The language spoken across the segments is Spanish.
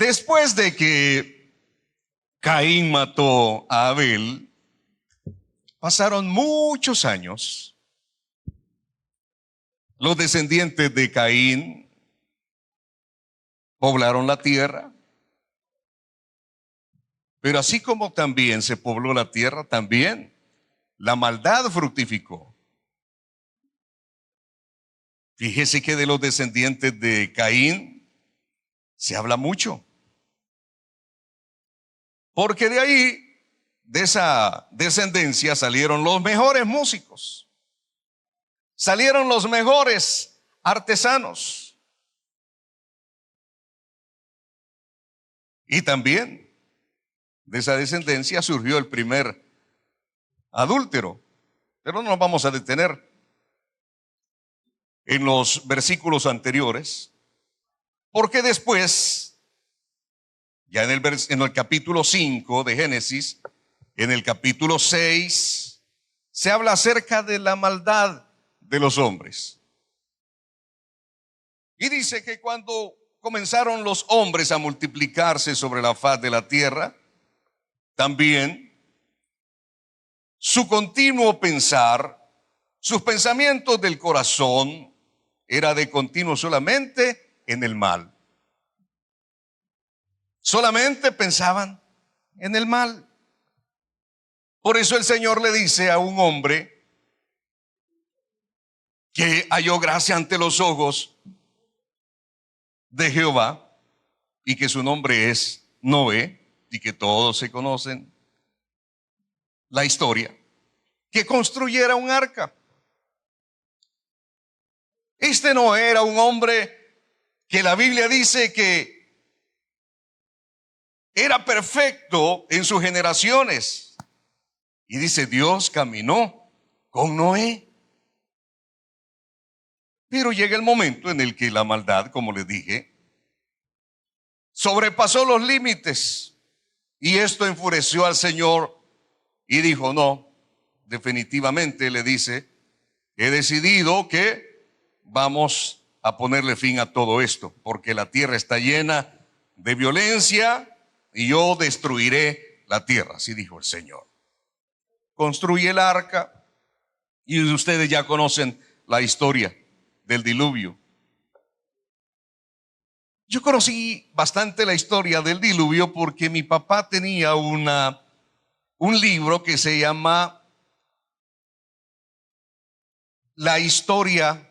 Después de que Caín mató a Abel, pasaron muchos años. Los descendientes de Caín poblaron la tierra, pero así como también se pobló la tierra, también la maldad fructificó. Fíjese que de los descendientes de Caín se habla mucho, porque de ahí, de esa descendencia, salieron los mejores músicos, salieron los mejores artesanos, y también de esa descendencia surgió el primer adúltero. Pero no nos vamos a detener en los versículos anteriores, porque después, ya en el capítulo 5 de Génesis, en el capítulo 6, se habla acerca de la maldad de los hombres. Y dice que cuando comenzaron los hombres a multiplicarse sobre la faz de la tierra, también su continuo pensar, sus pensamientos del corazón, era de continuo solamente en el mal. Solamente pensaban en el mal. Por eso el Señor le dice a un hombre que halló gracia ante los ojos de Jehová y que su nombre es Noé, y que todos se conocen la historia, que construyera un arca. Este no era un hombre que la Biblia dice que era perfecto en sus generaciones. Y dice, Dios caminó con Noé. Pero llega el momento en el que la maldad, como les dije, sobrepasó los límites. Y esto enfureció al Señor y dijo, no, definitivamente le dice, he decidido que vamos a ponerle fin a todo esto, porque la tierra está llena de violencia y yo destruiré la tierra, así dijo el Señor. Construye el arca y ustedes ya conocen la historia del diluvio. Yo conocí bastante la historia del diluvio porque mi papá tenía un libro que se llama La historia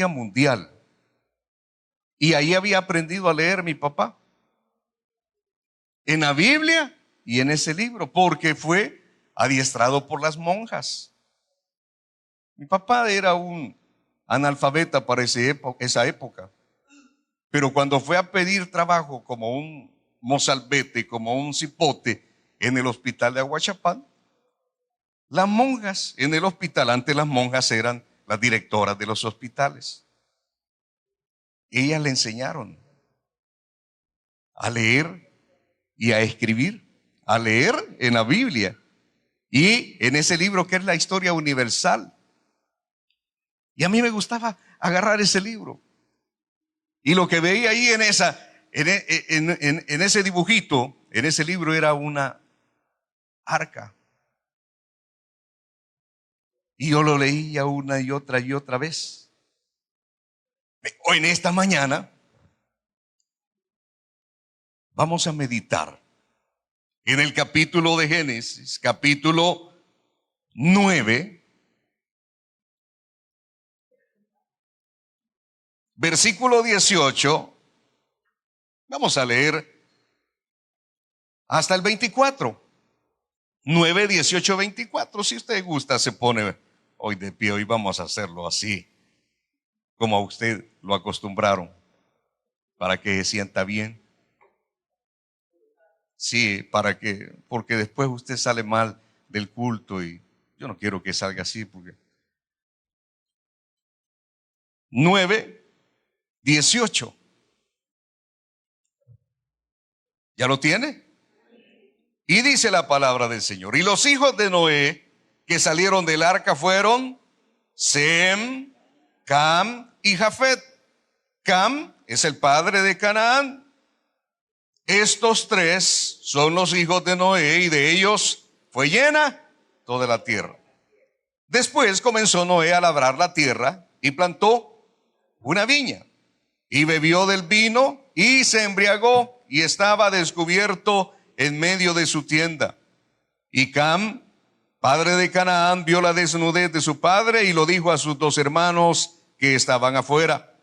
mundial. Y ahí había aprendido a leer mi papá. En la Biblia y en ese libro, porque fue adiestrado por las monjas. Mi papá era un analfabeta para esa época. Pero cuando fue a pedir trabajo como un mozalbete, como un cipote en el hospital de Aguachapán, las monjas en el hospital, antes las monjas eran las directoras de los hospitales. Ellas le enseñaron a leer y a escribir, a leer en la Biblia y en ese libro que es la historia universal. Y a mí me gustaba agarrar ese libro. Y lo que veía ahí en ese dibujito, en ese libro, era una arca. Y yo lo leía una y otra vez. Hoy en esta mañana vamos a meditar en el capítulo de Génesis, capítulo 9, versículo 18. Vamos a leer hasta el 24. 9, 18, 24. Si usted gusta, se pone hoy de pie. Hoy vamos a hacerlo así, como a usted lo acostumbraron, para que se sienta bien. Sí, porque después usted sale mal del culto y yo no quiero que salga así. Porque 9, 18. ¿Ya lo tiene? Y dice la palabra del Señor. Y los hijos de Noé que salieron del arca fueron Sem, Cam y Jafet. Cam es el padre de Canaán. Estos tres son los hijos de Noé y de ellos fue llena toda la tierra. Después comenzó Noé a labrar la tierra y plantó una viña y bebió del vino y se embriagó y estaba descubierto en medio de su tienda. Y Cam, padre de Canaán, vio la desnudez de su padre y lo dijo a sus dos hermanos que estaban afuera.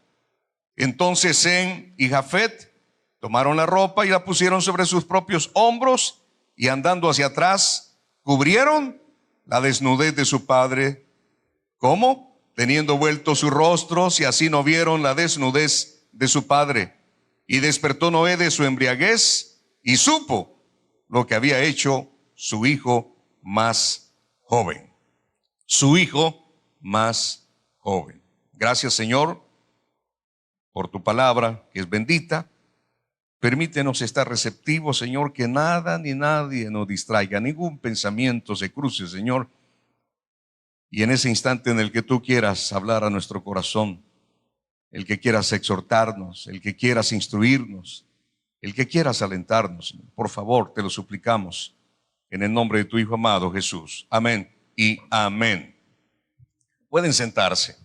Entonces Sem y Jafet tomaron la ropa y la pusieron sobre sus propios hombros y andando hacia atrás cubrieron la desnudez de su padre. ¿Cómo? Teniendo vueltos sus rostros y así no vieron la desnudez de su padre. Y despertó Noé de su embriaguez y supo lo que había hecho su hijo más joven. Su hijo más joven. Gracias, Señor, por tu palabra que es bendita. Permítenos estar receptivos, Señor, que nada ni nadie nos distraiga, ningún pensamiento se cruce, Señor. Y en ese instante en el que tú quieras hablar a nuestro corazón, el que quieras exhortarnos, el que quieras instruirnos, el que quieras alentarnos, por favor, te lo suplicamos en el nombre de tu Hijo amado Jesús. Amén y amén. Pueden sentarse.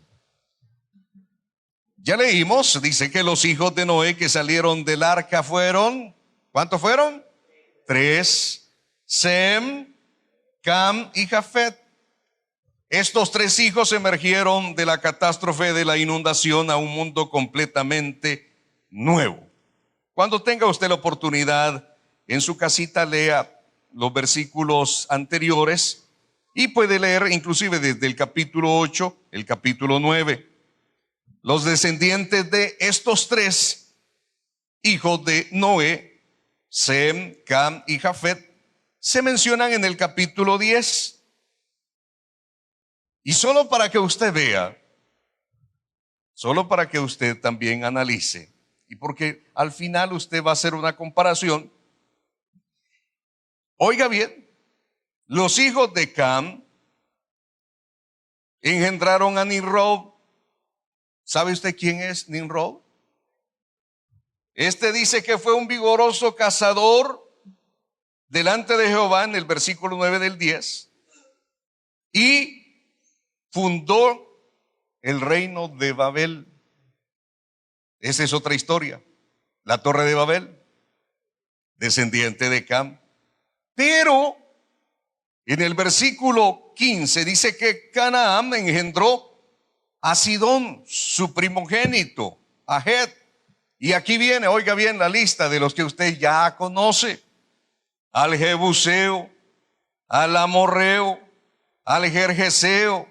Ya leímos, dice que los hijos de Noé que salieron del arca fueron, ¿cuántos fueron? 3, Sem, Cam y Jafet. Estos 3 hijos emergieron de la catástrofe de la inundación a un mundo completamente nuevo. Cuando tenga usted la oportunidad, en su casita lea los versículos anteriores y puede leer inclusive desde el capítulo 8, el capítulo 9. Los descendientes de estos 3 hijos de Noé, Sem, Cam y Jafet, se mencionan en el capítulo 10. Y solo para que usted vea, solo para que usted también analice, y porque al final usted va a hacer una comparación. Oiga bien, los hijos de Cam engendraron a Nimrod. ¿Sabe usted quién es Nimrod? Este dice que fue un vigoroso cazador delante de Jehová en el versículo 9 del 10 y fundó el reino de Babel. Esa es otra historia. La torre de Babel, descendiente de Cam. Pero en el versículo 15 dice que Canaán engendró a Sidón, su primogénito, a Het. Y aquí viene, oiga bien, la lista de los que usted ya conoce: al Jebuseo, al Amorreo, al Gergeseo,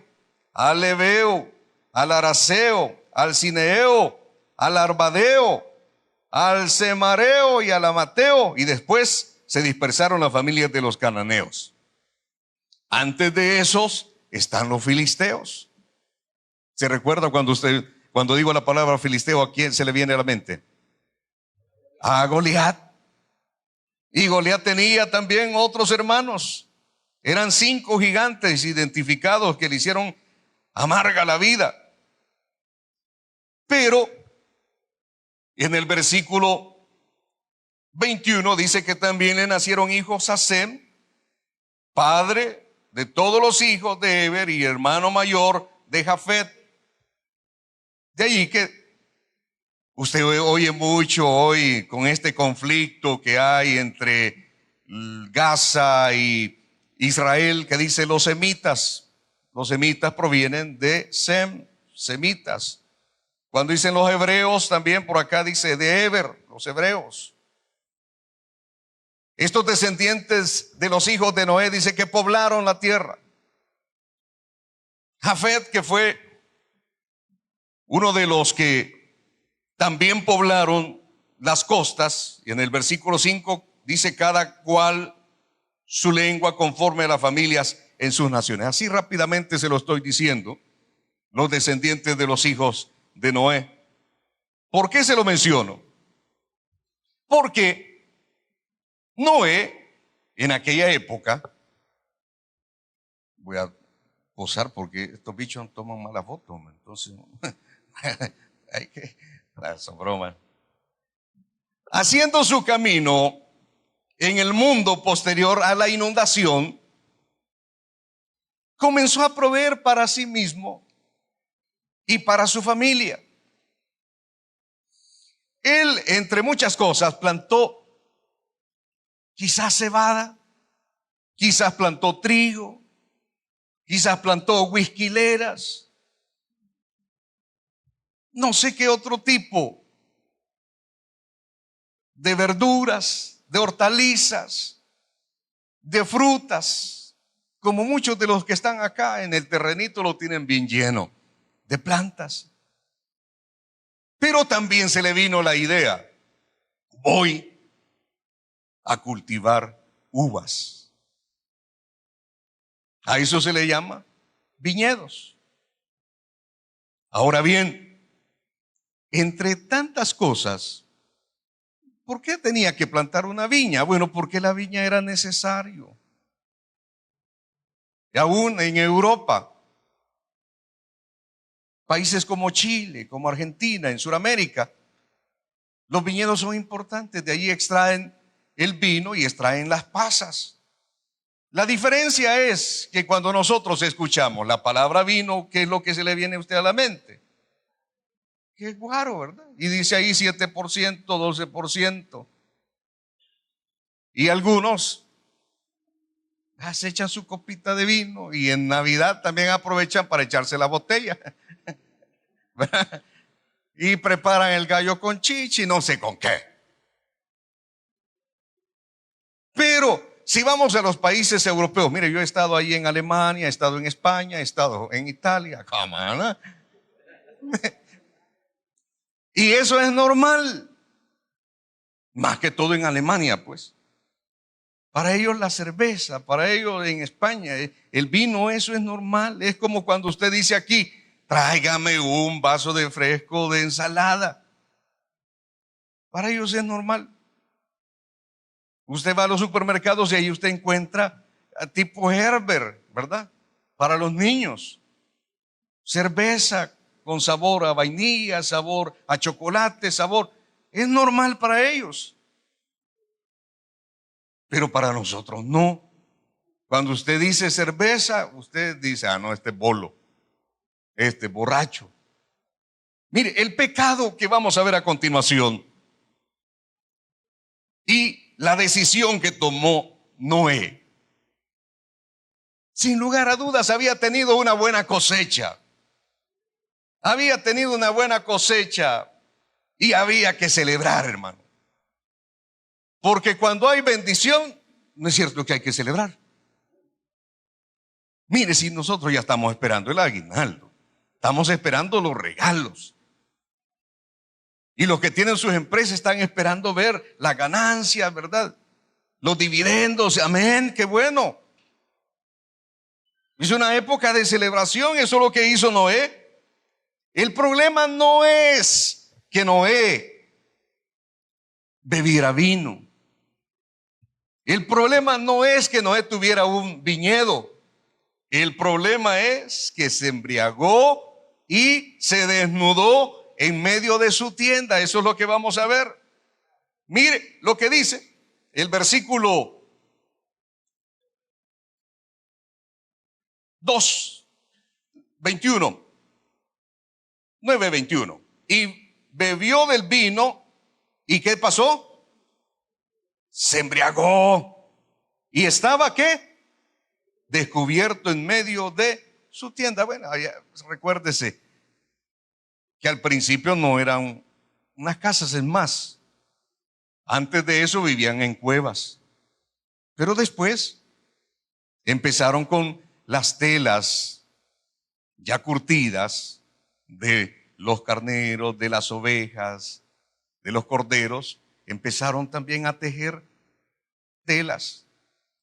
al Ebeo, al Araceo, al Cineo, al Arbadeo, al Semareo y al Amateo. Y después se dispersaron las familias de los cananeos. Antes de esos están los filisteos. ¿Se recuerda cuando digo la palabra filisteo, a quién se le viene a la mente? A Goliat. Y Goliat tenía también otros hermanos. Eran 5 gigantes identificados que le hicieron amarga la vida. Pero en el versículo 21 dice que también le nacieron hijos a Sem, padre de todos los hijos de Eber y hermano mayor de Jafet. De allí que usted oye mucho hoy con este conflicto que hay entre Gaza y Israel, que dice los semitas. Los semitas provienen de Sem, semitas. Cuando dicen los hebreos, también por acá dice de Eber, los hebreos. Estos descendientes de los hijos de Noé dice que poblaron la tierra. Jafet, que fue uno de los que también poblaron las costas, y en el versículo 5 dice cada cual su lengua conforme a las familias en sus naciones. Así rápidamente se lo estoy diciendo, los descendientes de los hijos de Noé. ¿Por qué se lo menciono? Porque Noé, en aquella época, voy a posar porque estos bichos toman malas fotos, entonces hay que Eso, broma. Haciendo su camino en el mundo posterior a la inundación, comenzó a proveer para sí mismo y para su familia. Él, entre muchas cosas, plantó quizás cebada, quizás plantó trigo, quizás plantó whisquileras, no sé qué otro tipo de verduras, de hortalizas, de frutas, como muchos de los que están acá en el terrenito lo tienen bien lleno de plantas. Pero también se le vino la idea, voy a cultivar uvas. A eso se le llama viñedos. Ahora bien, entre tantas cosas, ¿por qué tenía que plantar una viña? Bueno, porque la viña era necesario. Y aún en Europa, países como Chile, como Argentina, en Sudamérica, los viñedos son importantes. De allí extraen el vino y extraen las pasas. La diferencia es que cuando nosotros escuchamos la palabra vino, ¿qué es lo que se le viene a usted a la mente? Que es guaro, ¿verdad? Y dice ahí 7%, 12%. Y algunos se echan su copita de vino y en Navidad también aprovechan para echarse la botella. Y preparan el gallo con chichi, no sé con qué. Pero si vamos a los países europeos, mire, yo he estado ahí en Alemania, he estado en España, he estado en Italia, come on, y eso es normal, más que todo en Alemania, pues. Para ellos la cerveza, para ellos en España, el vino, eso es normal. Es como cuando usted dice aquí, tráigame un vaso de fresco de ensalada. Para ellos es normal. Usted va a los supermercados y ahí usted encuentra tipo Herbert, ¿verdad? Para los niños. Cerveza con sabor a vainilla, sabor a chocolate, sabor. Es normal para ellos. Pero para nosotros no. Cuando usted dice cerveza, usted dice, no, este es bolo, este es borracho. Mire, el pecado que vamos a ver a continuación y la decisión que tomó Noé, sin lugar a dudas había tenido una buena cosecha. Había tenido una buena cosecha y había que celebrar, hermano. Porque cuando hay bendición, no es cierto que hay que celebrar. Mire, si nosotros ya estamos esperando el aguinaldo, estamos esperando los regalos. Y los que tienen sus empresas están esperando ver la ganancia, ¿verdad? Los dividendos, amén, qué bueno. Es una época de celebración, eso es lo que hizo Noé. El problema no es que Noé bebiera vino. El problema no es que Noé tuviera un viñedo. El problema es que se embriagó y se desnudó en medio de su tienda. Eso es lo que vamos a ver. Mire lo que dice el versículo 2, 21, 9:21. Y bebió del vino, ¿y qué pasó? Se embriagó. ¿Y estaba qué? Descubierto en medio de su tienda. Bueno, recuérdese que al principio no eran unas casas, es más, antes de eso vivían en cuevas, pero después empezaron con las telas ya curtidas de los carneros, de las ovejas, de los corderos. Empezaron también a tejer telas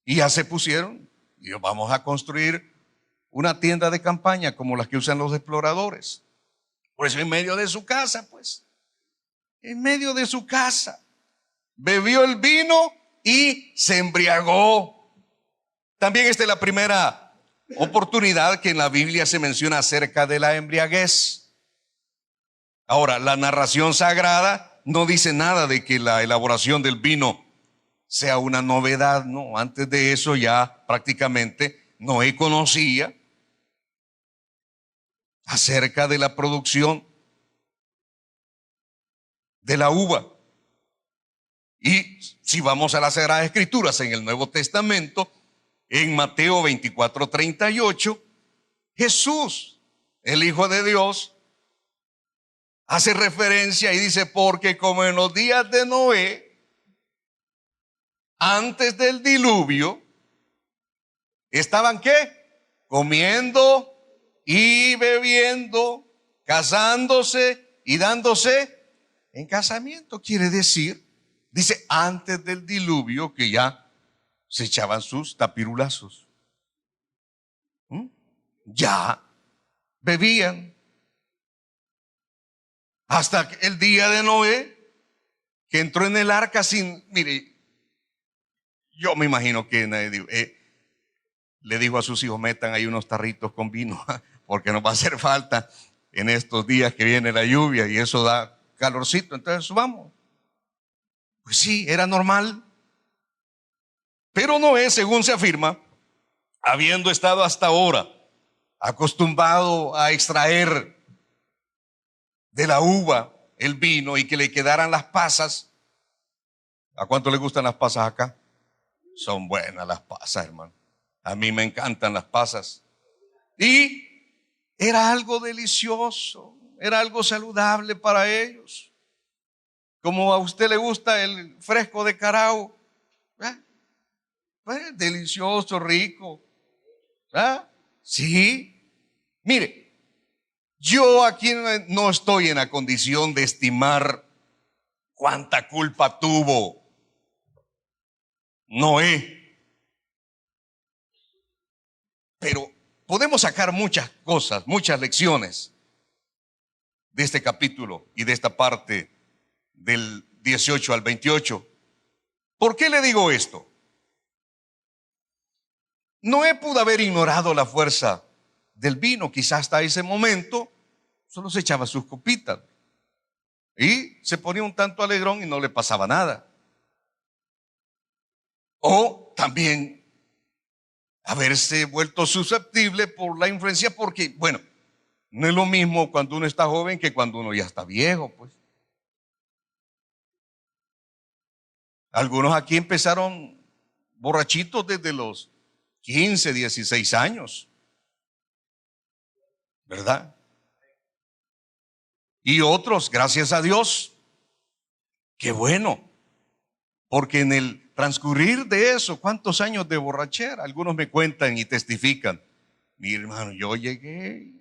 y ya se pusieron, y vamos a construir una tienda de campaña como las que usan los exploradores. Por eso en medio de su casa, pues, en medio de su casa, bebió el vino y se embriagó. También esta es la primera oportunidad que en la Biblia se menciona acerca de la embriaguez. Ahora, la narración sagrada no dice nada de que la elaboración del vino sea una novedad, no. Antes de eso ya prácticamente Noé conocía acerca de la producción de la uva. Y si vamos a las Sagradas Escrituras en el Nuevo Testamento, en Mateo 24:38, Jesús, el Hijo de Dios, hace referencia y dice, porque como en los días de Noé, antes del diluvio, ¿estaban qué? Comiendo y bebiendo, casándose y dándose en casamiento. Quiere decir, dice, antes del diluvio, que ya se echaban sus tapirulazos. Ya bebían. Hasta el día de Noé, que entró en el arca sin, mire, yo me imagino que le dijo a sus hijos, metan ahí unos tarritos con vino, porque nos va a hacer falta en estos días que viene la lluvia y eso da calorcito, entonces subamos. Pues sí, era normal. Pero Noé, según se afirma, habiendo estado hasta ahora acostumbrado a extraer de la uva el vino y que le quedaran las pasas. ¿A cuánto le gustan las pasas acá? Son buenas las pasas, hermano. A mí me encantan las pasas. Y era algo delicioso, era algo saludable para ellos. Como a usted le gusta el fresco de Carao, pues delicioso, rico. Sí. Mire, yo aquí no estoy en la condición de estimar cuánta culpa tuvo Noé, pero podemos sacar muchas cosas, muchas lecciones de este capítulo y de esta parte del 18 al 28. ¿Por qué le digo esto? Noé pudo haber ignorado la fuerza del vino, quizás hasta ese momento solo se echaba sus copitas y se ponía un tanto alegrón y no le pasaba nada. O también haberse vuelto susceptible por la influencia, porque, bueno, no es lo mismo cuando uno está joven que cuando uno ya está viejo, pues. Algunos aquí empezaron borrachitos desde los 15, 16 años, ¿verdad? Y otros, gracias a Dios, qué bueno, porque en el transcurrir de eso, ¿cuántos años de borrachera? Algunos me cuentan y testifican. Mi hermano, yo llegué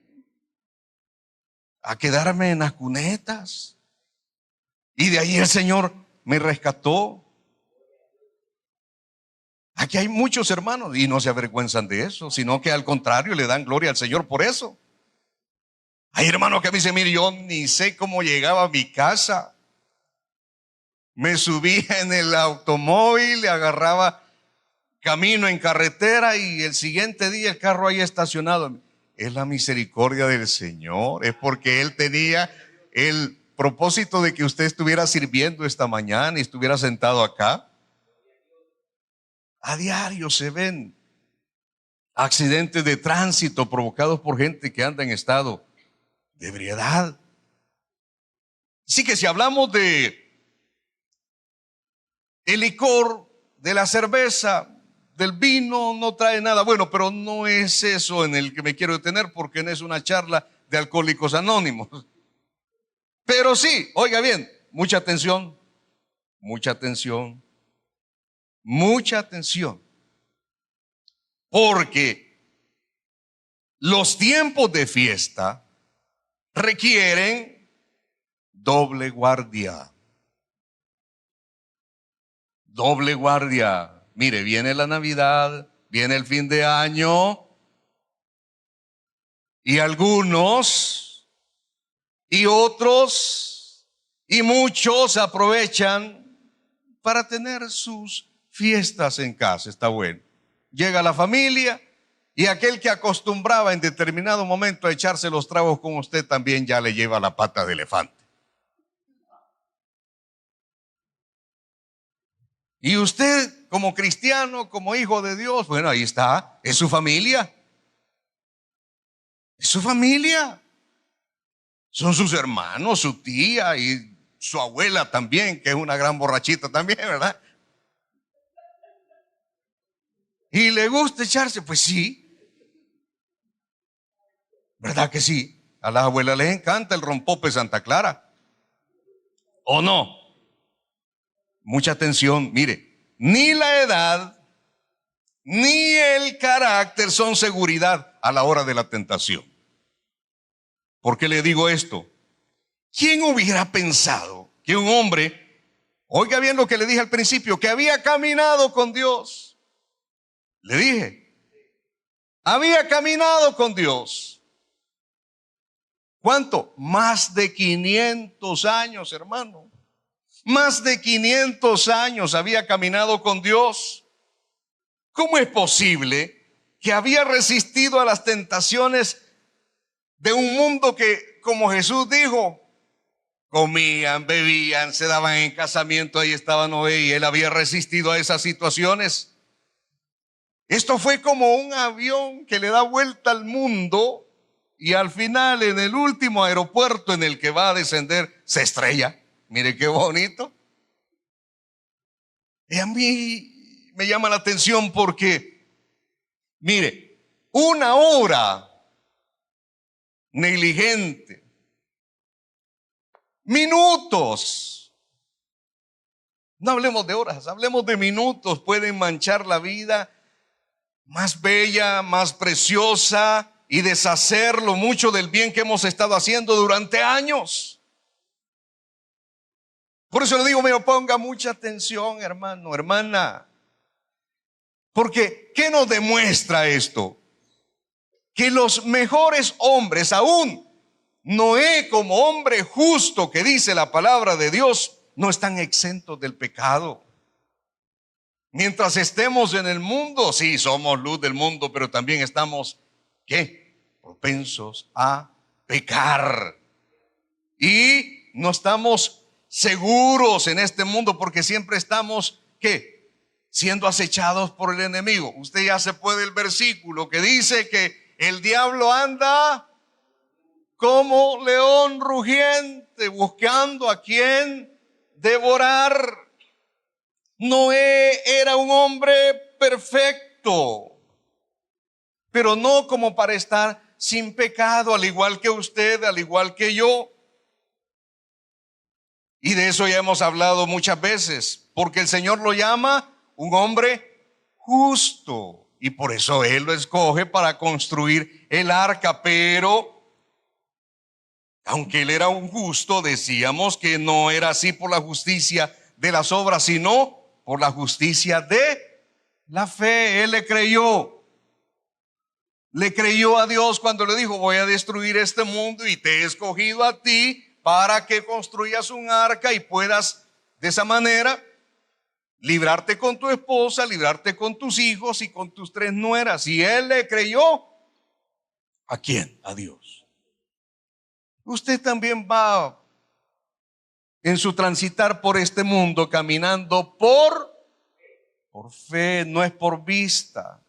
a quedarme en las cunetas y de ahí el Señor me rescató. Aquí hay muchos hermanos y no se avergüenzan de eso, sino que al contrario le dan gloria al Señor por eso. Hay hermanos que me dicen, mire, yo ni sé cómo llegaba a mi casa. Me subía en el automóvil, le agarraba camino en carretera y el siguiente día el carro ahí estacionado. Es la misericordia del Señor, es porque Él tenía el propósito de que usted estuviera sirviendo esta mañana y estuviera sentado acá. A diario se ven accidentes de tránsito provocados por gente que anda en estado de ebriedad. Así que si hablamos de el licor, de la cerveza, del vino, no trae nada bueno, pero no es eso en el que me quiero detener, porque no es una charla de Alcohólicos Anónimos. Pero sí, oiga bien, mucha atención, mucha atención, mucha atención, porque los tiempos de fiesta requieren doble guardia. Doble guardia. Mire, viene la Navidad, viene el fin de año y algunos y otros y muchos aprovechan para tener sus fiestas en casa. Está bueno. Llega la familia y aquel que acostumbraba en determinado momento a echarse los tragos con usted también ya le lleva la pata de elefante. Y usted como cristiano, como hijo de Dios, bueno, ahí está, es su familia. Es su familia. Son sus hermanos, su tía y su abuela también, que es una gran borrachita también, ¿verdad? Y le gusta echarse, pues sí, ¿verdad que sí? A las abuelas les encanta el rompope Santa Clara, ¿o no? Mucha atención, mire, ni la edad ni el carácter son seguridad a la hora de la tentación. ¿Por qué le digo esto? ¿Quién hubiera pensado que un hombre, oiga bien lo que le dije al principio, que había caminado con Dios? Le dije, había caminado con Dios. ¿Cuánto? Más de 500 años, hermano. Más de 500 años había caminado con Dios. ¿Cómo es posible que había resistido a las tentaciones de un mundo que, como Jesús dijo, comían, bebían, se daban en casamiento, ahí estaba Noé y él había resistido a esas situaciones? Esto fue como un avión que le da vuelta al mundo y al final, en el último aeropuerto en el que va a descender, se estrella. Mire qué bonito. Y a mí me llama la atención porque, mire, una hora negligente, minutos, no hablemos de horas, hablemos de minutos, pueden manchar la vida más bella, más preciosa y deshacerlo mucho del bien que hemos estado haciendo durante años. Por eso le digo, me ponga mucha atención, hermano, hermana. Porque, ¿qué nos demuestra esto? Que los mejores hombres, aún Noé como hombre justo que dice la palabra de Dios, no están exentos del pecado. Mientras estemos en el mundo, sí, somos luz del mundo, pero también estamos, ¿qué? Propensos a pecar. Y no estamos seguros en este mundo porque siempre estamos, ¿qué? Siendo acechados por el enemigo. Usted ya se puede el versículo que dice que el diablo anda como león rugiente buscando a quien devorar. Noé era un hombre perfecto, pero no como para estar sin pecado, al igual que usted, al igual que yo. Y de eso ya hemos hablado muchas veces, porque el Señor lo llama un hombre justo. Y por eso Él lo escoge para construir el arca. Pero, aunque Él era un justo, decíamos que no era así por la justicia de las obras, sino por la justicia de la fe. Él le creyó a Dios cuando le dijo, voy a destruir este mundo y te he escogido a ti para que construyas un arca y puedas de esa manera librarte con tu esposa, librarte con tus hijos y con tus 3 nueras. Y él le creyó. ¿A quién? A Dios. Usted también va en su transitar por este mundo caminando por fe, no es por vista.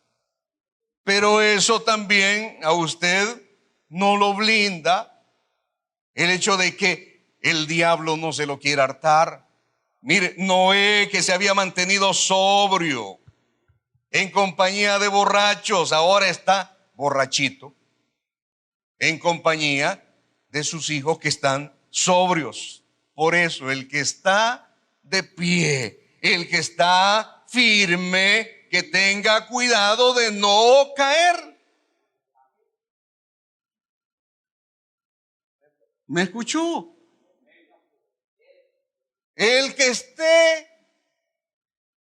Pero eso también a usted no lo blinda el hecho de que el diablo no se lo quiera hartar. Mire, Noé, que se había mantenido sobrio en compañía de borrachos, ahora está borrachito en compañía de sus hijos que están sobrios. Por eso el que está de pie, el que está firme, que tenga cuidado de no caer. ¿Me escuchó? El que esté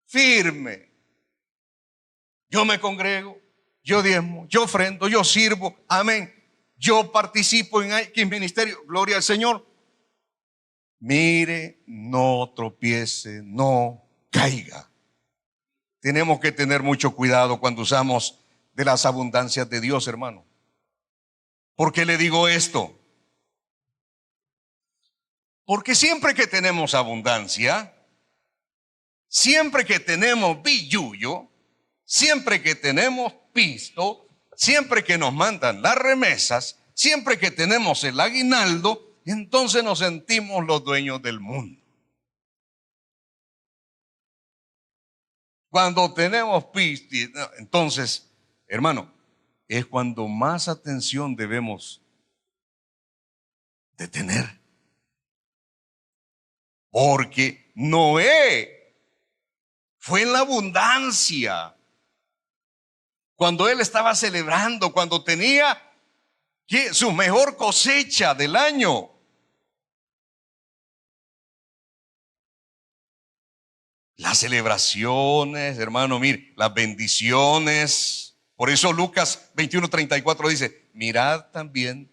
firme. Yo me congrego, yo diezmo, yo ofrendo, yo sirvo, amén. Yo participo en X ministerio, gloria al Señor. Mire, no tropiece, no caiga. Tenemos que tener mucho cuidado cuando usamos de las abundancias de Dios, hermano. ¿Por qué le digo esto? Porque siempre que tenemos abundancia, siempre que tenemos billuyo, siempre que tenemos pisto, siempre que nos mandan las remesas, siempre que tenemos el aguinaldo, entonces nos sentimos los dueños del mundo. Cuando tenemos pisto, entonces, hermano, es cuando más atención debemos de tener. Porque Noé fue en la abundancia. Cuando él estaba celebrando, cuando tenía su mejor cosecha del año. Las celebraciones, hermano, mire, las bendiciones. Por eso Lucas 21:34 dice, mirad también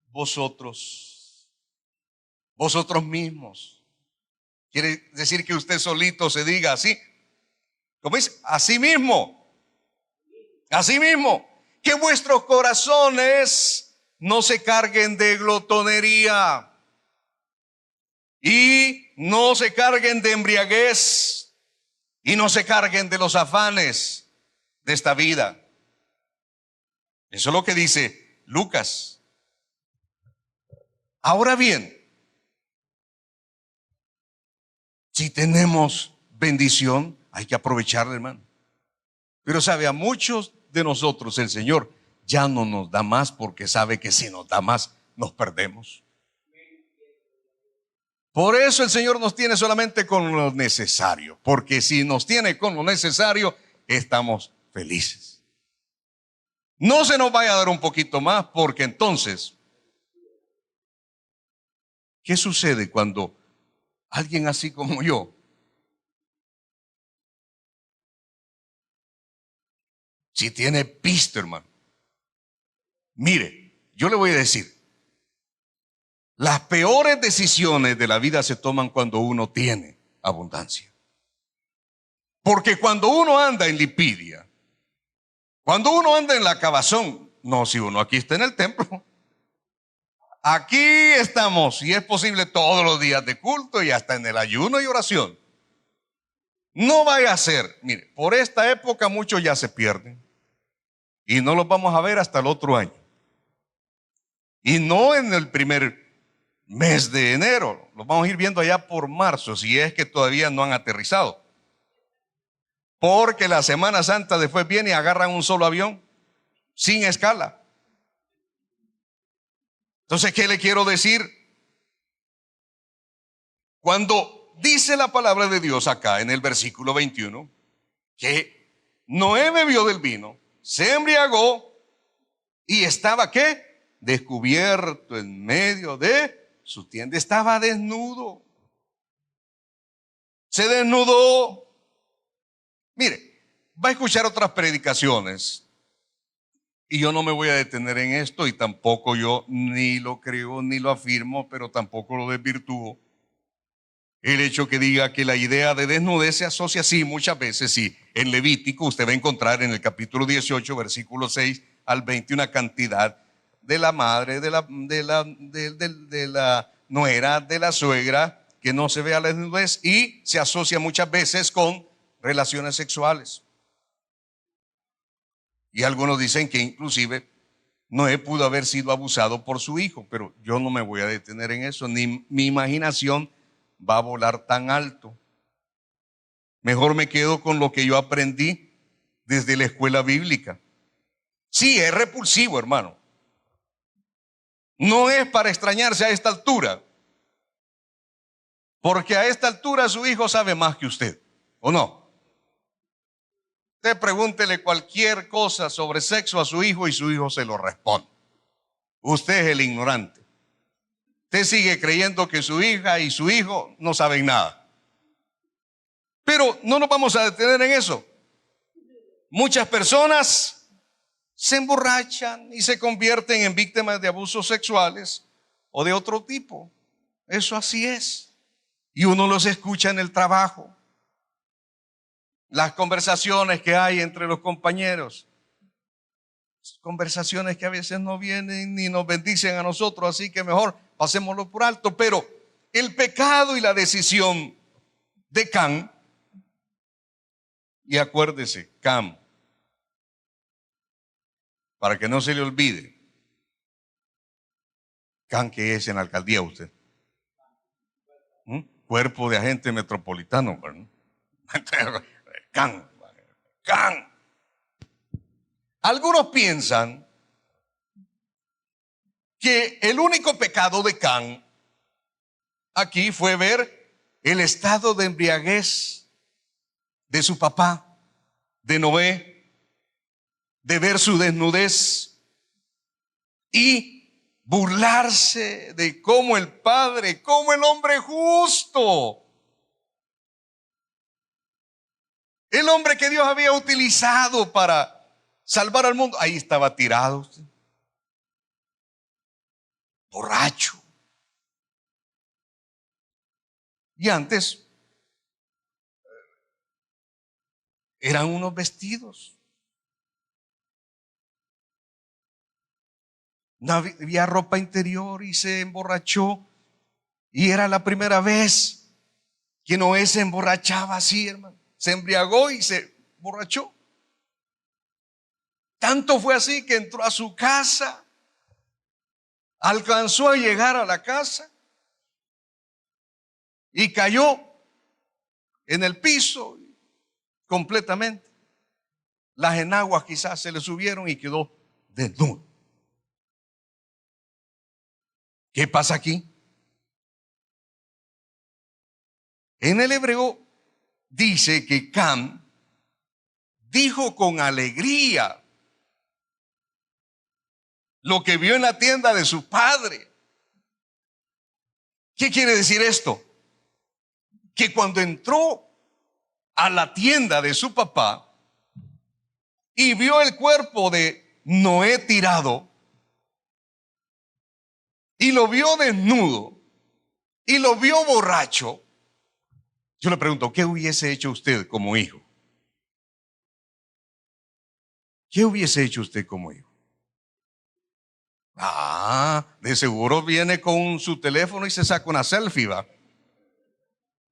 vosotros mismos. Quiere decir que usted solito se diga así. ¿Cómo dice? Así mismo, que vuestros corazones no se carguen de glotonería y no se carguen de embriaguez y no se carguen de los afanes de esta vida. Eso es lo que dice Lucas. Ahora bien, si tenemos bendición, hay que aprovecharla, hermano. Pero sabe, a muchos de nosotros el Señor ya no nos da más porque sabe que si nos da más, nos perdemos. Por eso el Señor nos tiene solamente con lo necesario, porque si nos tiene con lo necesario, estamos felices. No se nos vaya a dar un poquito más, porque entonces, ¿qué sucede cuando alguien así como yo si tiene pisto, hermano? Mire, yo le voy a decir, las peores decisiones de la vida se toman cuando uno tiene abundancia. Porque cuando uno anda en lipidia, cuando uno anda en la acabazón, no, si uno aquí está en el templo, aquí estamos, y es posible todos los días de culto y hasta en el ayuno y oración. No vaya a ser, mire, por esta época muchos ya se pierden y no los vamos a ver hasta el otro año. Y no en el primer mes de enero, los vamos a ir viendo allá por marzo, si es que todavía no han aterrizado. Porque la Semana Santa después viene y agarran un solo avión, sin escala. Entonces, ¿qué le quiero decir? Cuando dice la palabra de Dios acá en el versículo 21, que Noé bebió del vino, se embriagó y estaba, ¿qué? Descubierto en medio de su tienda. Estaba desnudo. Se desnudó. Mire, va a escuchar otras predicaciones y yo no me voy a detener en esto y tampoco yo ni lo creo ni lo afirmo, pero tampoco lo desvirtúo. El hecho que diga que la idea de desnudez se asocia así muchas veces, sí. En Levítico usted va a encontrar en el capítulo 18, versículo 6 al 20, una cantidad de la madre, de la nuera, de la suegra, que no se vea la desnudez y se asocia muchas veces con relaciones sexuales. Y algunos dicen que inclusive Noé pudo haber sido abusado por su hijo, pero yo no me voy a detener en eso, ni mi imaginación va a volar tan alto. Mejor me quedo con lo que yo aprendí desde la escuela bíblica. Sí, es repulsivo, hermano. No es para extrañarse a esta altura, porque a esta altura su hijo sabe más que usted, ¿o no? Usted pregúntele cualquier cosa sobre sexo a su hijo y su hijo se lo responde. Usted es el ignorante. Usted sigue creyendo que su hija y su hijo no saben nada. Pero no nos vamos a detener en eso. Muchas personas se emborrachan y se convierten en víctimas de abusos sexuales o de otro tipo. Eso así es. Y uno los escucha en el trabajo. Las conversaciones que hay entre los compañeros. Conversaciones que a veces no vienen ni nos bendicen a nosotros, así que mejor pasémoslo por alto. Pero el pecado y la decisión de Can Y acuérdese, Cam, para que no se le olvide, Cam, ¿qué es en la alcaldía usted? Cuerpo de agente metropolitano, ¿verdad? Cam, Cam. Algunos piensan que el único pecado de Cam aquí fue ver el estado de embriaguez de su papá, de Noé, de ver su desnudez y burlarse de cómo el padre, cómo el hombre justo, el hombre que Dios había utilizado para salvar al mundo, ahí estaba tirado, borracho. Y antes eran unos vestidos. No había ropa interior y se emborrachó. Y era la primera vez que Noé se emborrachaba así, hermano. Se embriagó y se emborrachó. Tanto fue así que entró a su casa, alcanzó a llegar a la casa y cayó en el piso completamente. Las enaguas quizás se le subieron y quedó desnudo. ¿Qué pasa aquí? En el hebreo dice que Cam dijo con alegría lo que vio en la tienda de su padre. ¿Qué quiere decir esto? Que cuando entró a la tienda de su papá y vio el cuerpo de Noé tirado y lo vio desnudo y lo vio borracho, yo le pregunto, ¿qué hubiese hecho usted como hijo? ¿Qué hubiese hecho usted como hijo? De seguro viene con su teléfono y se saca una selfie, ¿va?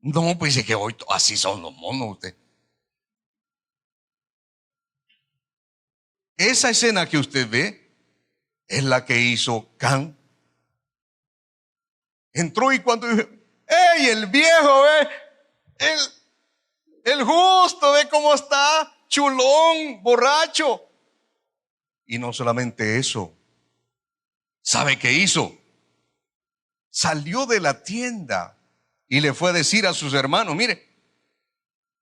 No, pues es que hoy así son los monos usted. Esa escena que usted ve es la que hizo Cam. Entró y cuando dijo, ¡ey, el viejo, el justo, ve cómo está, chulón, borracho! Y no solamente eso, ¿sabe qué hizo? Salió de la tienda y le fue a decir a sus hermanos, mire,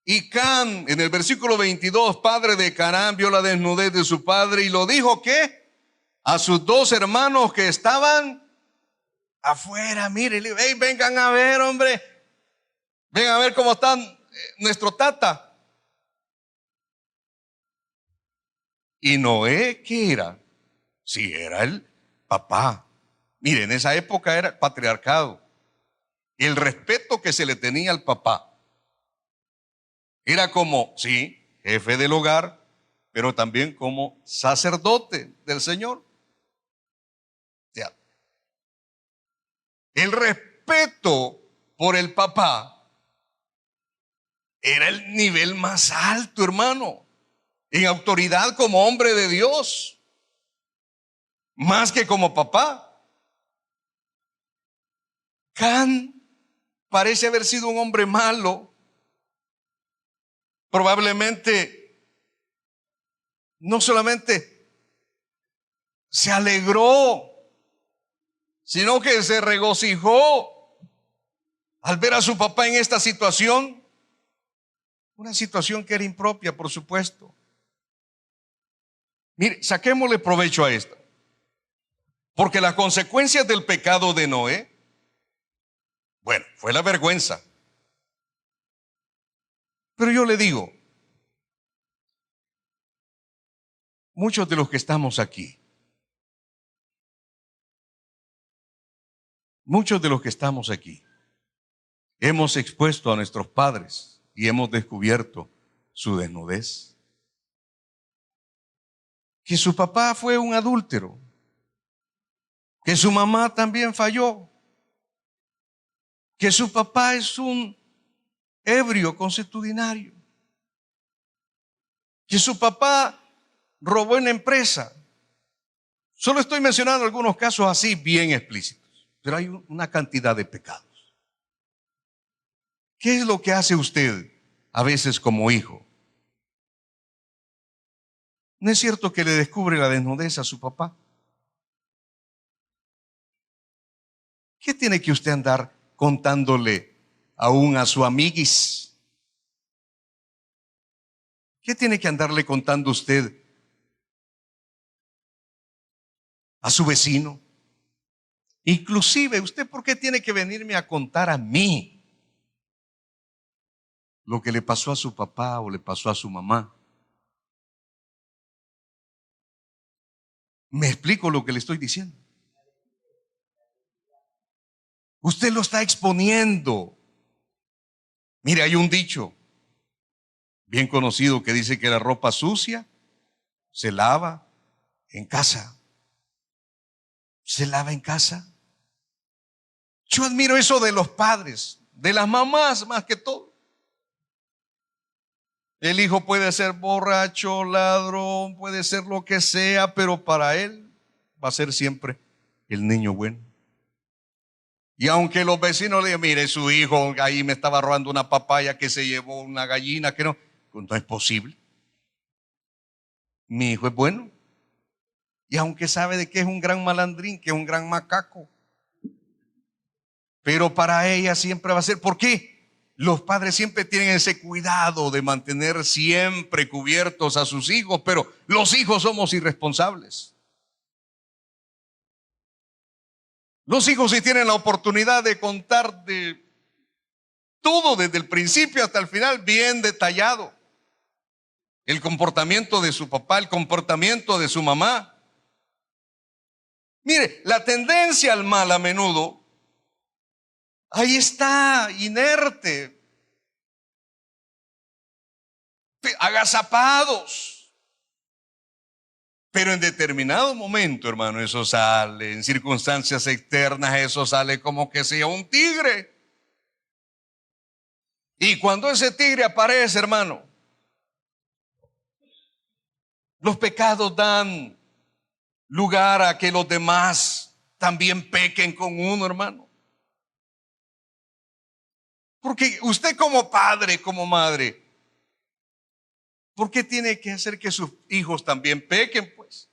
y Cam, en el versículo 22, padre de Canaán, vio la desnudez de su padre y lo dijo, ¿qué? A sus dos hermanos que estaban afuera, mire, hey, vengan a ver, hombre, vengan a ver cómo están nuestro tata. Y Noé, ¿qué era? Sí, era el papá. Mire, en esa época era patriarcado. El respeto que se le tenía al papá era como, sí, jefe del hogar, pero también como sacerdote del Señor. O sea, el respeto por el papá era el nivel más alto, hermano, en autoridad como hombre de Dios, más que como papá. Can parece haber sido un hombre malo, probablemente no solamente se alegró, sino que se regocijó al ver a su papá en esta situación, una situación que era impropia, por supuesto. Mire, saquémosle provecho a esto, porque las consecuencias del pecado de Noé, bueno, fue la vergüenza. Pero yo le digo, muchos de los que estamos aquí, hemos expuesto a nuestros padres y hemos descubierto su desnudez. Que su papá fue un adúltero, que su mamá también falló, que su papá es un ebrio consuetudinario. que su papá robó en la empresa. Solo estoy mencionando algunos casos así bien explícitos, pero hay una cantidad de pecados. ¿Qué es lo que hace usted a veces como hijo? ¿No es cierto que le descubre la desnudez a su papá? ¿Qué tiene que usted andar contándole aún a su amiguis? ¿Qué tiene que andarle contando usted a su vecino? Inclusive, ¿usted por qué tiene que venirme a contar a mí lo que le pasó a su papá o le pasó a su mamá? ¿Me explico lo que le estoy diciendo? Usted lo está exponiendo. Mire, hay un dicho bien conocido que dice que la ropa sucia se lava en casa. Se lava en casa. Yo admiro eso de los padres, de las mamás más que todo. El hijo puede ser borracho, ladrón, puede ser lo que sea, pero para él va a ser siempre el niño bueno. Y aunque los vecinos le digan, mire, su hijo ahí me estaba robando una papaya, que se llevó una gallina, que no, pues no es posible. Mi hijo es bueno. Y aunque sabe de que es un gran malandrín, que es un gran macaco, pero para ella siempre va a ser. ¿Por qué? Los padres siempre tienen ese cuidado de mantener siempre cubiertos a sus hijos, pero los hijos somos irresponsables. Los hijos sí tienen la oportunidad de contar de todo desde el principio hasta el final bien detallado. El comportamiento de su papá, el comportamiento de su mamá. Mire, la tendencia al mal a menudo, ahí está, inerte, agazapados. Pero en determinado momento, hermano, eso sale, en circunstancias externas, eso sale como que sea un tigre. Y cuando ese tigre aparece, hermano, los pecados dan lugar a que los demás también pequen con uno, hermano. Porque usted como padre, como madre, ¿por qué tiene que hacer que sus hijos también pequen, pues?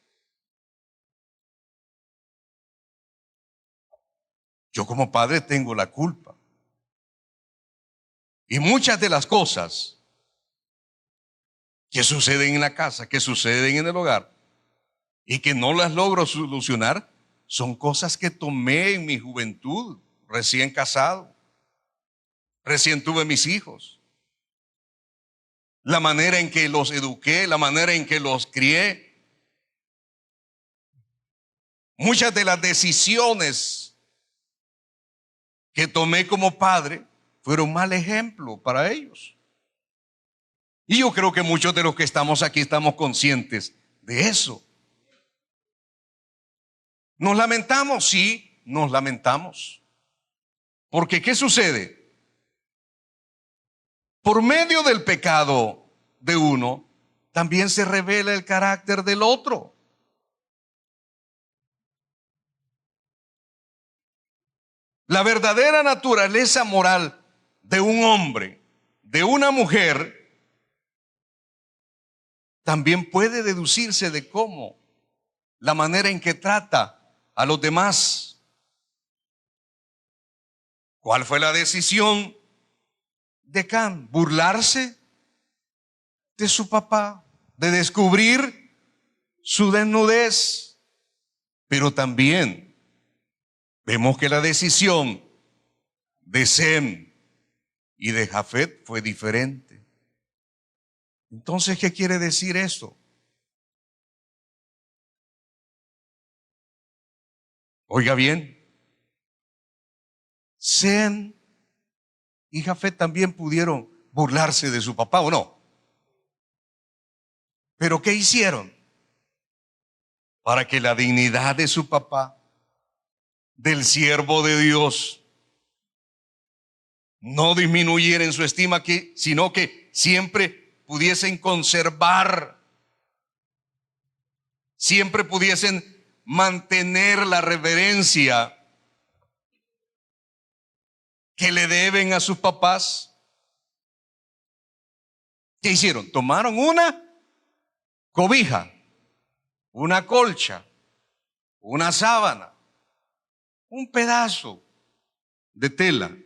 Yo como padre tengo la culpa. Y muchas de las cosas que suceden en la casa, que suceden en el hogar, y que no las logro solucionar, son cosas que tomé en mi juventud, recién casado, recién tuve mis hijos. La manera en que los eduqué, la manera en que los crié. Muchas de las decisiones que tomé como padre fueron mal ejemplo para ellos. Y yo creo que muchos de los que estamos aquí estamos conscientes de eso. ¿Nos lamentamos? Sí, nos lamentamos. Porque ¿qué sucede? Por medio del pecado de uno, también se revela el carácter del otro. La verdadera naturaleza moral de un hombre, de una mujer, también puede deducirse de cómo, la manera en que trata a los demás. ¿Cuál fue la decisión de Can? Burlarse de su papá, de descubrir su desnudez. Pero también vemos que la decisión de Sem y de Jafet fue diferente. Entonces, ¿qué quiere decir esto? Oiga bien, Sem y Jafet también pudieron burlarse de su papá, ¿o no? Pero ¿qué hicieron? Para que la dignidad de su papá, del siervo de Dios, no disminuyera en su estima, sino que siempre pudiesen conservar, siempre pudiesen mantener la reverencia que le deben a sus papás. ¿Qué hicieron? Tomaron una cobija, una colcha, una sábana, un pedazo de tela,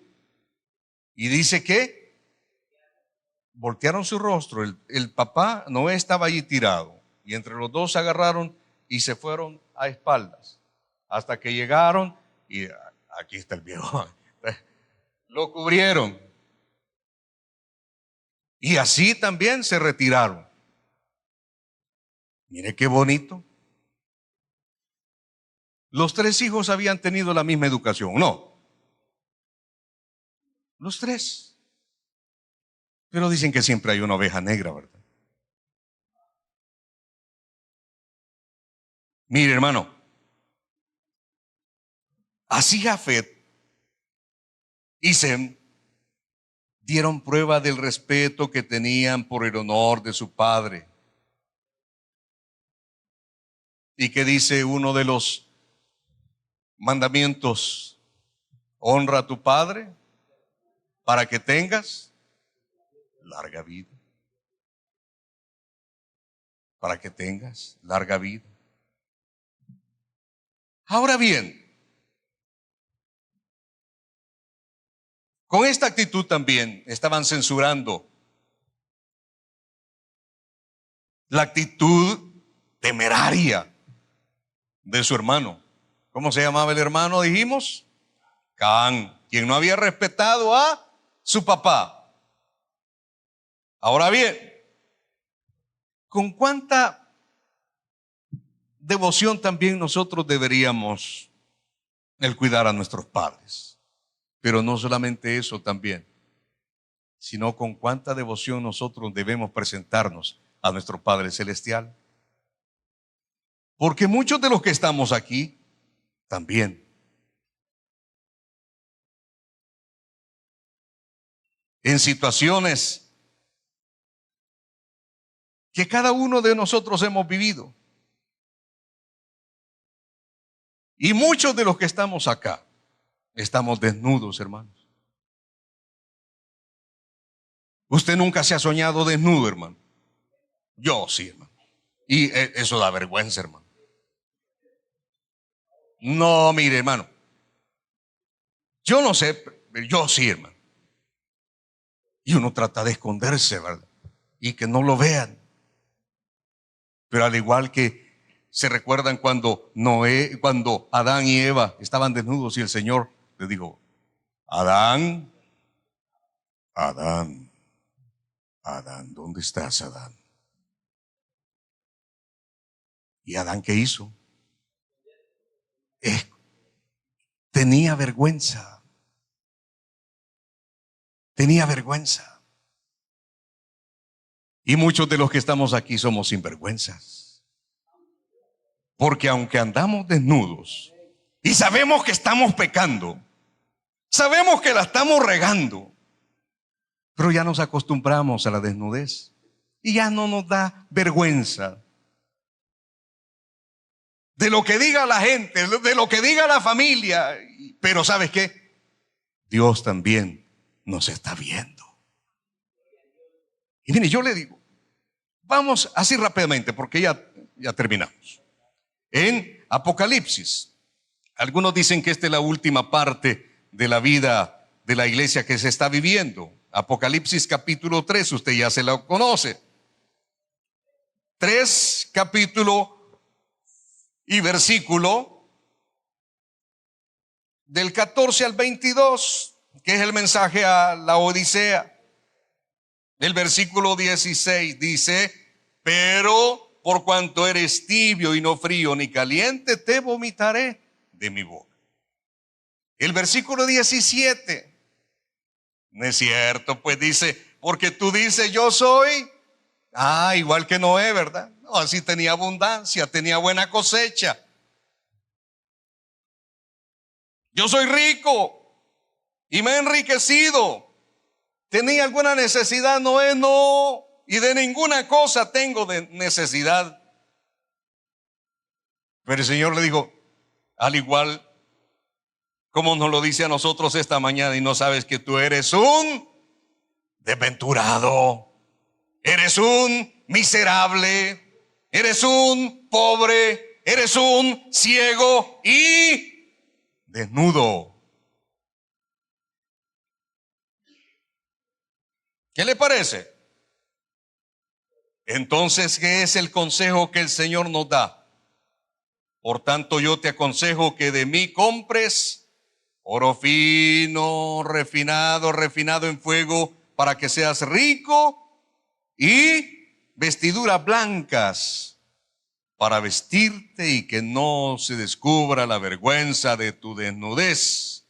y dice que voltearon su rostro. El papá Noé estaba allí tirado, y entre los dos se agarraron y se fueron a espaldas hasta que llegaron y aquí está el viejo. Lo cubrieron y así también se retiraron. Mire qué bonito. Los tres hijos habían tenido la misma educación, ¿no? Los tres. Pero dicen que siempre hay una oveja negra, ¿verdad? Mire, hermano, así Jafet y Sem dieron prueba del respeto que tenían por el honor de su padre. ¿Y qué dice uno de los mandamientos? Honra a tu padre para que tengas larga vida. Para que tengas larga vida. Ahora bien, con esta actitud también estaban censurando la actitud temeraria de su hermano. ¿Cómo se llamaba el hermano? Dijimos, Canaán, quien no había respetado a su papá. Ahora bien, ¿con cuánta devoción también nosotros deberíamos el cuidar a nuestros padres? Pero no solamente eso también, sino con cuánta devoción nosotros debemos presentarnos a nuestro Padre Celestial. Porque muchos de los que estamos aquí también en situaciones que cada uno de nosotros hemos vivido. Y muchos de los que estamos acá estamos desnudos, hermanos. Usted nunca se ha soñado desnudo, hermano. Yo sí, hermano. Y eso da vergüenza, hermano. No, mire, hermano. Yo no sé, pero yo sí, hermano. Y uno trata de esconderse, ¿verdad? Y que no lo vean. Pero al igual que se recuerdan cuando cuando Adán y Eva estaban desnudos y el Señor les dijo, Adán, Adán, Adán, ¿dónde estás, Adán? ¿Y Adán qué hizo? Tenía vergüenza. Tenía vergüenza. Y muchos de los que estamos aquí somos sinvergüenzas. Porque aunque andamos desnudos y sabemos que estamos pecando, sabemos que la estamos regando, pero ya nos acostumbramos a la desnudez y ya no nos da vergüenza de lo que diga la gente, de lo que diga la familia. Pero ¿sabes qué? Dios también nos está viendo. Y mire, yo le digo, vamos así rápidamente porque ya terminamos. En Apocalipsis, algunos dicen que esta es la última parte de la vida de la iglesia que se está viviendo. Apocalipsis capítulo 3, usted ya se lo conoce. 3, capítulo y versículo del 14 al 22, que es el mensaje a la Odisea. El versículo 16 dice, pero por cuanto eres tibio y no frío ni caliente, te vomitaré de mi boca. El versículo 17, no es cierto, pues dice, porque tú dices yo soy, igual que Noé, ¿verdad? No, así tenía abundancia, tenía buena cosecha. Yo soy rico y me he enriquecido. ¿Tenía alguna necesidad Noé? No. y de ninguna cosa tengo de necesidad. Pero el Señor le dijo, al igual como nos lo dice a nosotros esta mañana, y no sabes que tú eres un desventurado, eres un miserable, eres un pobre, eres un ciego y desnudo. ¿Qué le parece? Entonces, ¿qué es el consejo que el Señor nos da? Por tanto, yo te aconsejo que de mí compres oro fino, refinado en fuego, para que seas rico, y vestiduras blancas para vestirte y que no se descubra la vergüenza de tu desnudez.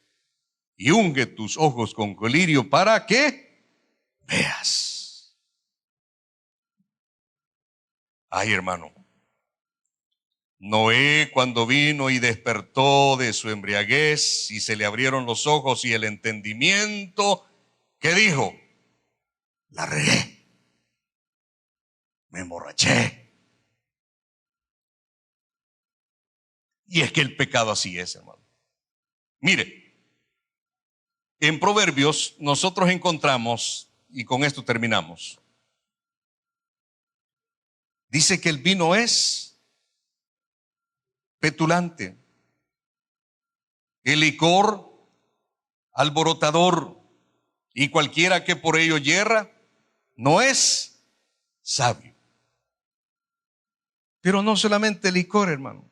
Y unge tus ojos con colirio para que veas. Ay, hermano. Noé, cuando vino y despertó de su embriaguez y se le abrieron los ojos y el entendimiento, ¿qué dijo? La regué, me emborraché. Y es que el pecado así es, hermano. Mire, en Proverbios nosotros encontramos, y con esto terminamos, dice que el vino es petulante, el licor alborotador, y cualquiera que por ello yerra no es sabio. Pero no solamente licor, hermano.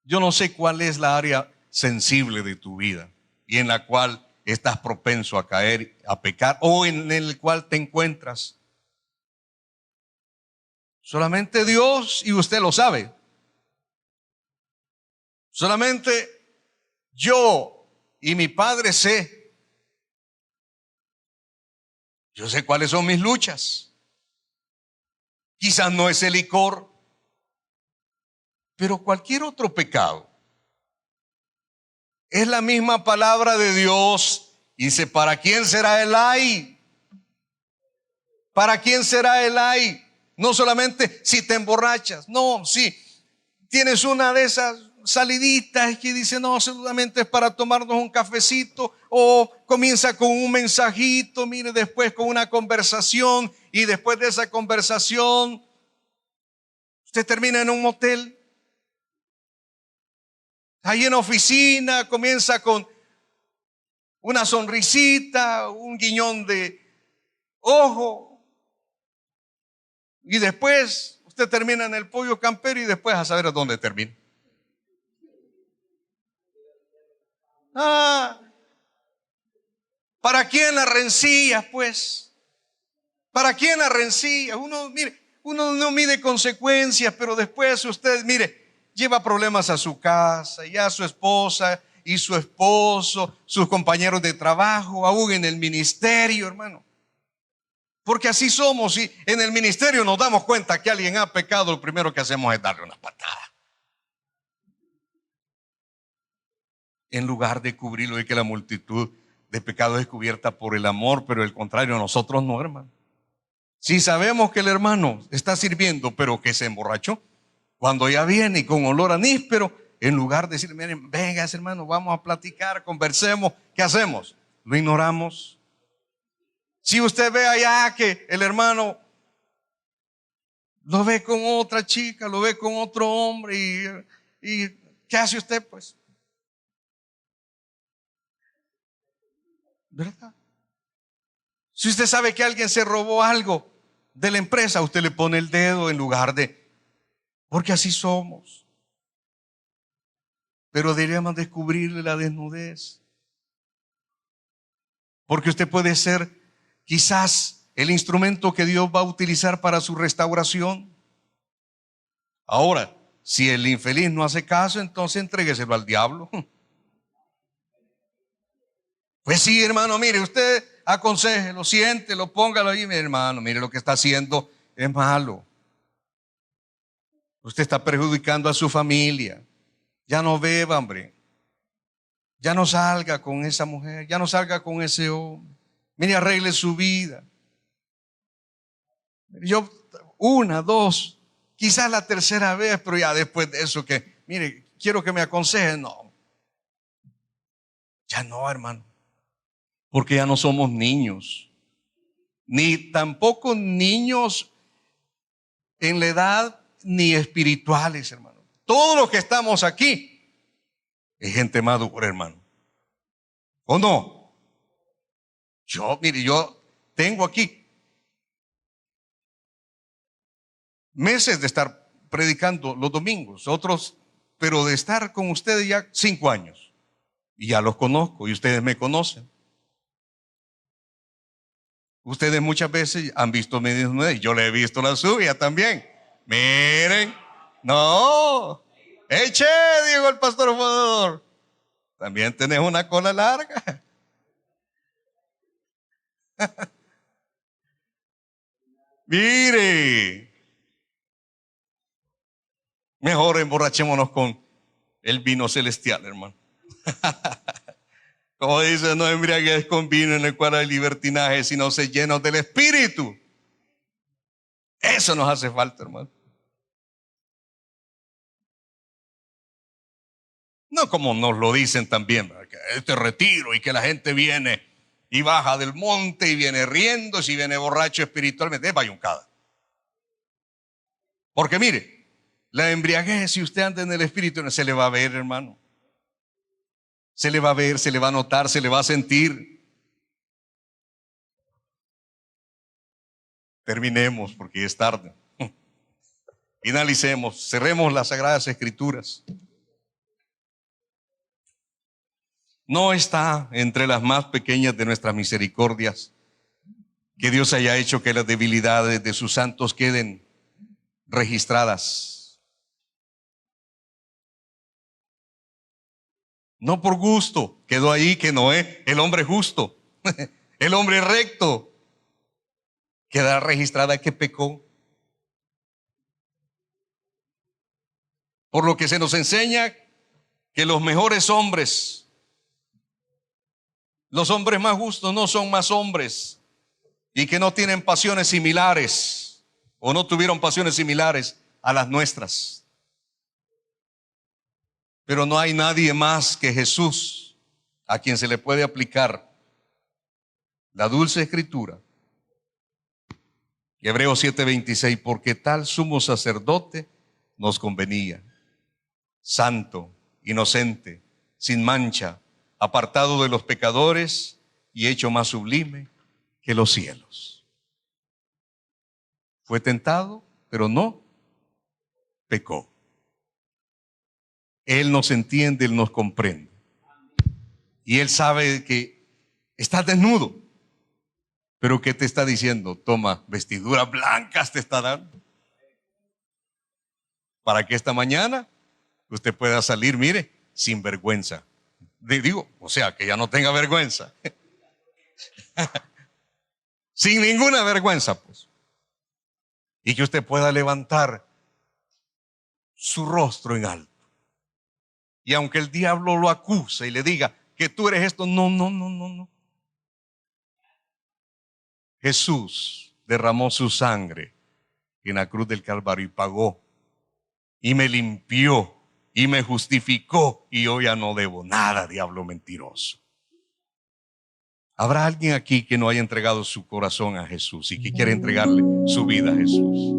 Yo no sé cuál es la área sensible de tu vida y en la cual estás propenso a caer, a pecar, o en el cual te encuentras. Solamente Dios y usted lo sabe. Solamente yo y mi Padre sé. Yo sé cuáles son mis luchas. Quizás no es el licor, pero cualquier otro pecado. Es la misma palabra de Dios. Dice, ¿para quién será el ay? ¿Para quién será el ay? No solamente si te emborrachas, no, si tienes una de esas saliditas que dice, no, solamente es para tomarnos un cafecito, o comienza con un mensajito, mire, después con una conversación, y después de esa conversación usted termina en un motel. Ahí en la oficina comienza con una sonrisita, un guiñón de ojo, y después usted termina en el pollo campero y después a saber a dónde termina. ¿Para quién las rencillas, pues? ¿Para quién las rencillas? Uno, mire, uno no mide consecuencias, pero después usted, mire, lleva problemas a su casa y a su esposa y su esposo, sus compañeros de trabajo, aún en el ministerio, hermano. Porque así somos, y en el ministerio nos damos cuenta que alguien ha pecado, lo primero que hacemos es darle una patada. En lugar de cubrirlo, y que la multitud de pecados es cubierta por el amor, pero el contrario, nosotros no, hermano. Si sabemos que el hermano está sirviendo, pero que se emborrachó, cuando ya viene con olor a níspero, en lugar de decir, miren, venga, hermano, vamos a platicar, conversemos, ¿qué hacemos? Lo ignoramos. Si usted ve allá que el hermano lo ve con otra chica, lo ve con otro hombre, y ¿qué hace usted, pues? ¿Verdad? Si usted sabe que alguien se robó algo de la empresa, usted le pone el dedo en lugar de, porque así somos. Pero deberíamos descubrirle la desnudez. Porque usted puede ser quizás el instrumento que Dios va a utilizar para su restauración. Ahora, si el infeliz no hace caso, entonces entrégueselo al diablo. Pues sí, hermano, mire, usted aconsejelo, siéntelo, póngalo ahí, mi hermano, mire, lo que está haciendo es malo. Usted está perjudicando a su familia. Ya no beba, hombre. Ya no salga con esa mujer, ya no salga con ese hombre. Mire, arregle su vida. Yo, una, dos, quizás la tercera vez, pero ya después de eso que, mire, quiero que me aconsejen. No, ya no, hermano, porque ya no somos niños, ni tampoco niños en la edad, ni espirituales, hermano. Todos los que estamos aquí es gente madura, hermano. ¿O no? Mire, yo tengo aquí meses de estar predicando los domingos, otros, pero de estar con ustedes ya 5 años. Y ya los conozco y ustedes me conocen. Ustedes muchas veces han visto mis desnudas y yo le he visto la suya también. Miren, no, eche, dijo el pastor fundador. También tenés una cola larga. Mire, mejor emborrachémonos con el vino celestial, hermano. Como dice, no embriaguez con vino en el cual hay libertinaje, sino se llenos del Espíritu. Eso nos hace falta, hermano. No como nos lo dicen también, ¿verdad? Que este retiro y que la gente viene y baja del monte y viene riendo, si viene borracho espiritualmente, es bayuncada. Porque mire, la embriaguez, si usted anda en el Espíritu, no se le va a ver, hermano. Se le va a ver, se le va a notar, se le va a sentir. Terminemos porque es tarde. Finalicemos, cerremos las Sagradas Escrituras. No está entre las más pequeñas de nuestras misericordias que Dios haya hecho que las debilidades de sus santos queden registradas. No por gusto, quedó ahí que Noé, el hombre justo, el hombre recto, quedará registrada que pecó. Por lo que se nos enseña que los mejores hombres, los hombres más justos no son más hombres y que no tienen pasiones similares o no tuvieron pasiones similares a las nuestras. Pero no hay nadie más que Jesús a quien se le puede aplicar la dulce escritura. Hebreos 7:26, porque tal sumo sacerdote nos convenía, santo, inocente, sin mancha, apartado de los pecadores y hecho más sublime que los cielos. Fue tentado, pero no pecó. Él nos entiende, Él nos comprende. Y Él sabe que estás desnudo. Pero ¿qué te está diciendo? Toma, vestiduras blancas te está dando. Para que esta mañana usted pueda salir, mire, sin vergüenza. Digo, o sea, que ya no tenga vergüenza. Sin ninguna vergüenza, pues. Y que usted pueda levantar su rostro en alto. Y aunque el diablo lo acuse y le diga que tú eres esto, no, no, no, no, no. Jesús derramó su sangre en la cruz del Calvario y pagó y me limpió y me justificó y yo ya no debo nada, diablo mentiroso. ¿Habrá alguien aquí que no haya entregado su corazón a Jesús y que quiere entregarle su vida a Jesús?